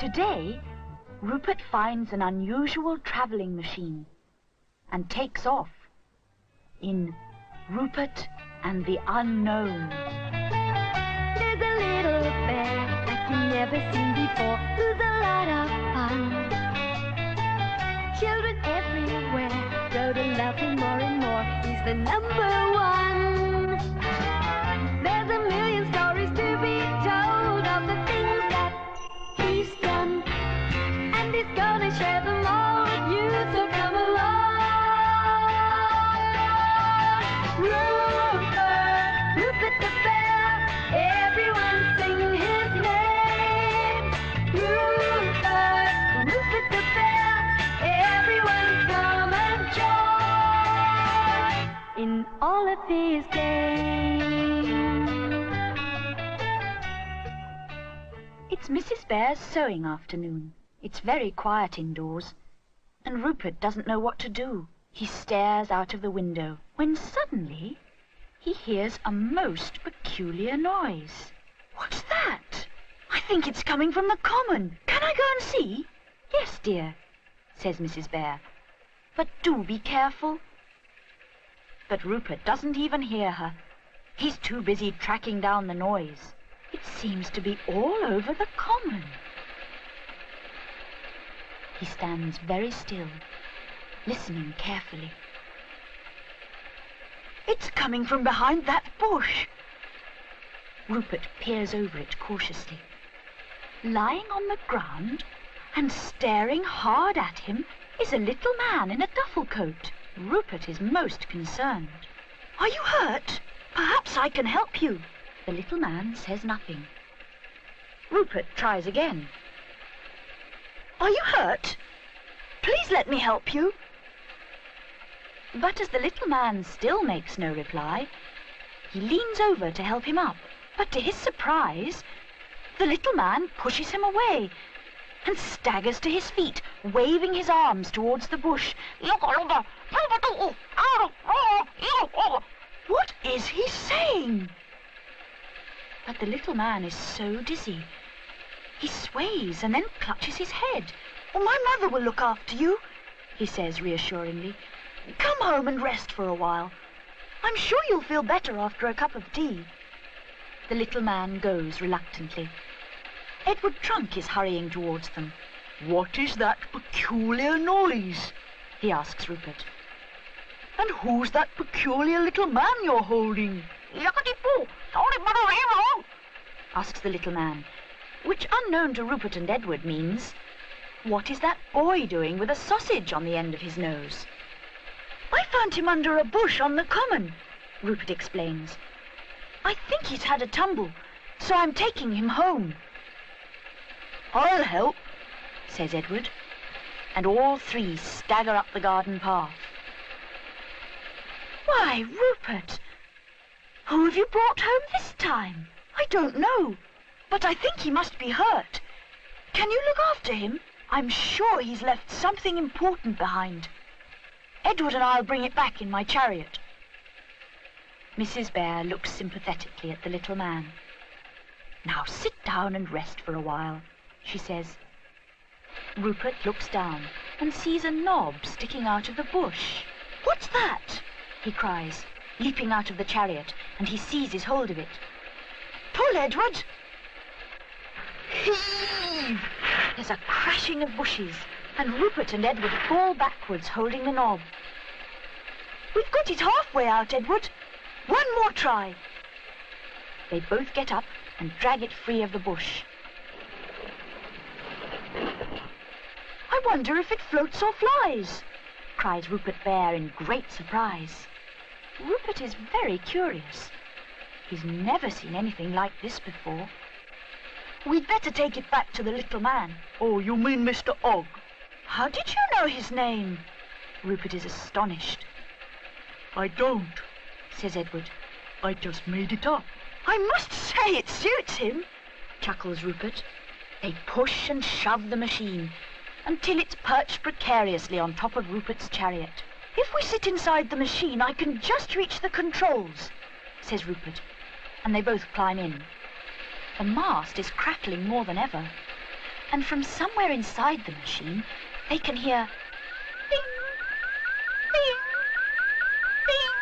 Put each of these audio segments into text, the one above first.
Today, Rupert finds an unusual travelling machine and takes off in Rupert and the Unknown. There's a little bear like you've never seen before, who's a lot of fun. Children everywhere grow to love him more and more. He's the number one. There's a million stories to be told of the things that he's done, and he's gonna share them all with you, so come along. Rupert, Rupert the bear, everyone sing his name. Rupert, Rupert the bear, everyone come and join in all of his games. It's Mrs. Bear's sewing afternoon. It's very quiet indoors, and Rupert doesn't know what to do. He stares out of the window when suddenly he hears a most peculiar noise. What's that? I think it's coming from the common. Can I go and see? Yes, dear, says Mrs. Bear. But do be careful. But Rupert doesn't even hear her. He's too busy tracking down the noise. It seems to be all over the common. He stands very still, listening carefully. It's coming from behind that bush. Rupert peers over it cautiously. Lying on the ground and staring hard at him is a little man in a duffel coat. Rupert is most concerned. Are you hurt? Perhaps I can help you. The little man says nothing. Rupert tries again. Are you hurt? Please let me help you. But as the little man still makes no reply, he leans over to help him up. But to his surprise, the little man pushes him away and staggers to his feet, waving his arms towards the bush. What is he saying? But the little man is so dizzy. He sways and then clutches his head. Oh, my mother will look after you, he says reassuringly. Come home and rest for a while. I'm sure you'll feel better after a cup of tea. The little man goes reluctantly. Edward Trunk is hurrying towards them. What is that peculiar noise? He asks Rupert. And who's that peculiar little man you're holding? Asks the little man, which unknown to Rupert and Edward means, what is that boy doing with a sausage on the end of his nose? I found him under a bush on the common, Rupert explains. I think he's had a tumble, so I'm taking him home. I'll help, says Edward, and all three stagger up the garden path. Why, Rupert, who have you brought home this time? I don't know, but I think he must be hurt. Can you look after him? I'm sure he's left something important behind. Edward and I'll bring it back in my chariot. Mrs. Bear looks sympathetically at the little man. Now sit down and rest for a while, she says. Rupert looks down and sees a knob sticking out of the bush. What's that? He cries, leaping out of the chariot, and he seizes hold of it. Pull, Edward! Heave! There's a crashing of bushes, and Rupert and Edward fall backwards, holding the knob. We've got it halfway out, Edward. One more try. They both get up and drag it free of the bush. I wonder if it floats or flies, cries Rupert Bear in great surprise. Rupert is very curious. He's never seen anything like this before. We'd better take it back to the little man. Oh, you mean Mr. Ogg? How did you know his name? Rupert is astonished. I don't, says Edward. I just made it up. I must say it suits him, chuckles Rupert. They push and shove the machine until it's perched precariously on top of Rupert's chariot. If we sit inside the machine, I can just reach the controls, says Rupert, and they both climb in. The mast is crackling more than ever, And from somewhere inside the machine, they can hear ding, ding, ding.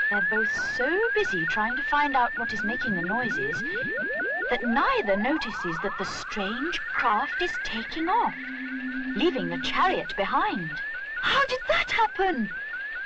They're both so busy trying to find out what is making the noises that neither notices that the strange craft is taking off, leaving the chariot behind. How did that happen?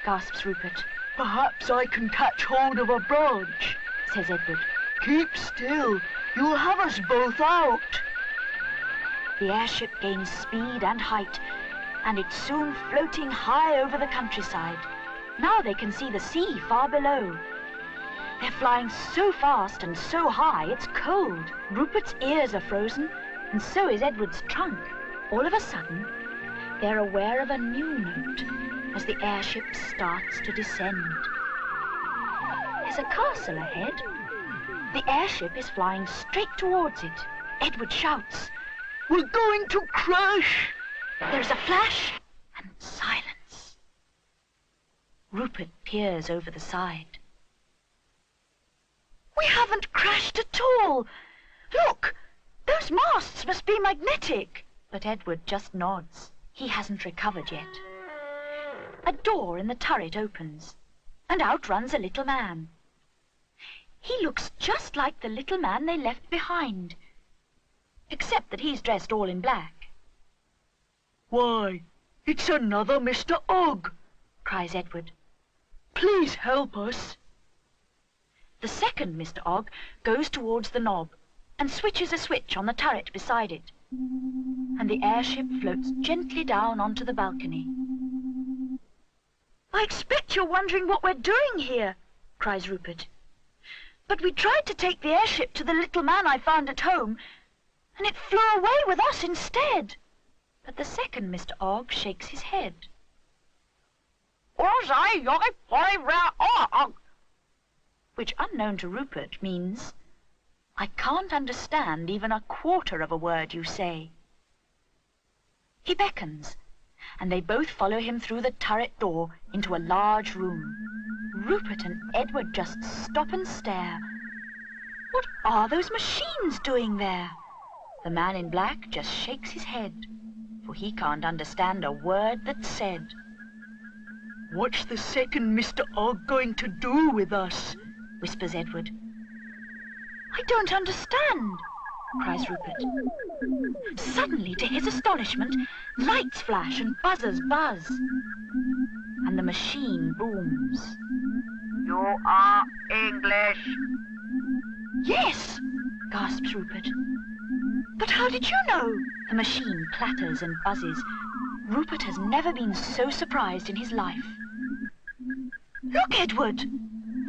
Gasps Rupert. Perhaps I can catch hold of a branch, Says Edward. Keep still. You'll have us both out. The airship gains speed and height, and it's soon floating high over the countryside. Now they can see the sea far below. They're flying so fast and so high, it's cold. Rupert's ears are frozen, and so is Edward's trunk. All of a sudden, they're aware of a new note as the airship starts to descend. There's a castle ahead. The airship is flying straight towards it. Edward shouts, We're going to crash! There's a flash and silence. Rupert peers over the side. We haven't crashed at all. Look, those masts must be magnetic. But Edward just nods. He hasn't recovered yet. A door in the turret opens, and out runs a little man. He looks just like the little man they left behind, except that he's dressed all in black. Why, it's another Mr. Ogg, Cries Edward. Please help us. The second Mr. Ogg goes towards the knob and switches a switch on the turret beside it, and the airship floats gently down onto the balcony. I expect you're wondering what we're doing here, cries Rupert. But we tried to take the airship to the little man I found at home, and it flew away with us instead. But the second Mr. Ogg shakes his head. Which, unknown to Rupert, means, I can't understand even a quarter of a word you say. He beckons, and they both follow him through the turret door into a large room. Rupert and Edward just stop and stare. What are those machines doing there? The man in black just shakes his head, for he can't understand a word that's said. What's the second Mr. Ogg going to do with us? Whispers Edward. I don't understand, cries Rupert. Suddenly, to his astonishment, lights flash and buzzers buzz, and the machine booms. You are English. Yes, gasps Rupert. But how did you know? The machine clatters and buzzes. Rupert has never been so surprised in his life. Look, Edward,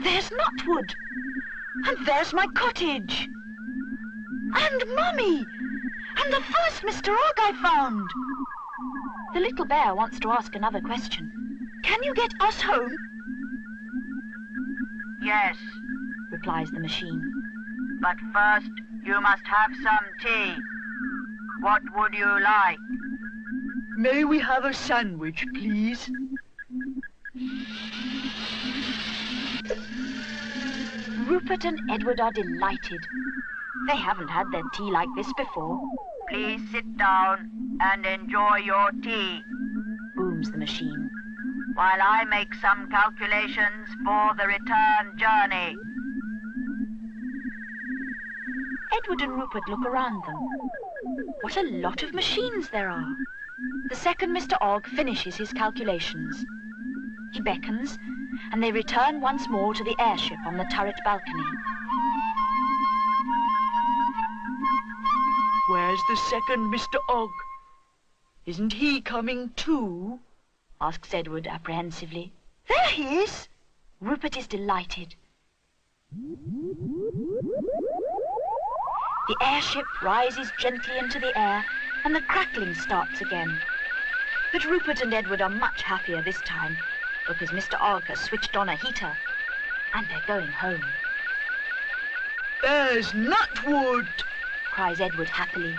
there's Nutwood, and there's my cottage, and Mummy, and the first Mr. Ogg I found. The little bear wants to ask another question. Can you get us home? Yes, Replies the machine. but first you must have some tea. What would you like? May we have a sandwich, please? Rupert and Edward are delighted. They haven't had their tea like this before. Please sit down and enjoy your tea Booms the machine. while I make some calculations for the return journey. Edward and Rupert look around them. What a lot of machines there are. The second Mr. Ogg finishes his calculations. He beckons, and they return once more to the airship on the turret balcony. Where's the second Mr. Ogg? Isn't he coming too? Asks Edward apprehensively. There he is! Rupert is delighted. The airship rises gently into the air, and the crackling starts again. But Rupert and Edward are much happier this time, because Mr. Ogg has switched on a heater, and they're going home. There's Nutwood! Cries Edward happily.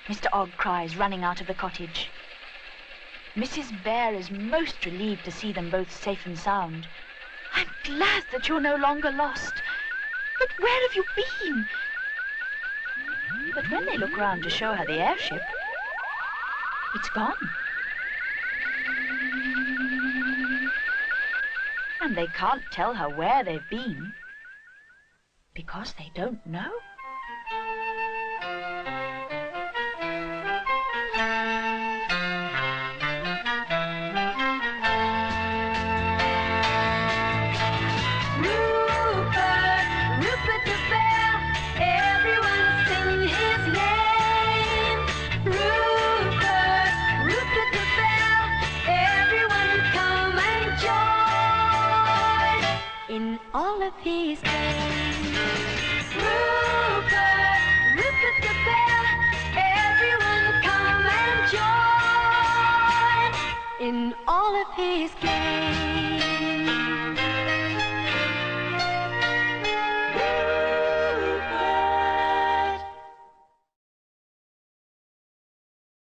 Mr. Ogg cries, running out of the cottage. Mrs. Bear is most relieved to see them both safe and sound. I'm glad that you're no longer lost. But where have you been? But when they look round to show her the airship, it's gone. And they can't tell her where they've been, because they don't know. All of his games. Rupert, Rupert the bear, everyone come and join in all of his games.